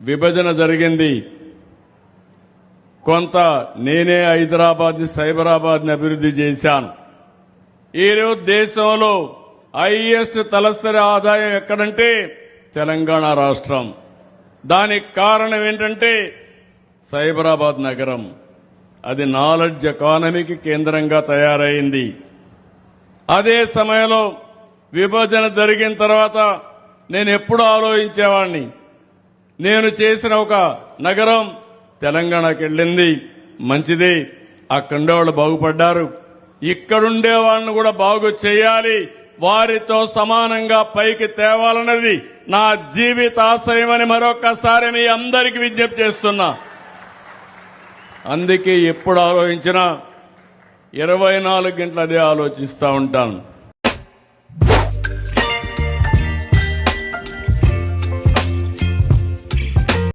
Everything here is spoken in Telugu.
విభజన జరిగింది. కొంత నేనే హైదరాబాద్ని సైబరాబాద్ని అభివృద్ధి చేశాను. ఈరోజు దేశంలో హైయెస్ట్ తలసరి ఆదాయం ఎక్కడంటే తెలంగాణ రాష్ట్రం. దానికి కారణం ఏంటంటే సైబరాబాద్ నగరం. అది నాలెడ్జ్ ఎకానమీకి కేంద్రంగా తయారైంది. అదే సమయంలో విభజన జరిగిన తర్వాత నేను ఎప్పుడు ఆలోచించేవాడిని, నేను చేసిన ఒక నగరం తెలంగాణకి వెళ్ళింది, మంచిది, అక్కడుండేవాళ్ళు బాగుపడ్డారు, ఇక్కడుండే వాళ్ళని కూడా బాగు చేయాలి, వారితో సమానంగా పైకి తేవాలన్నది నా జీవిత ఆశయమని మరొకసారి మీ అందరికీ విజ్ఞప్తి చేస్తున్నా. అందుకే ఎప్పుడు ఆలోచించినా 24 గంటలు అదే ఆలోచిస్తూ ఉంటాను.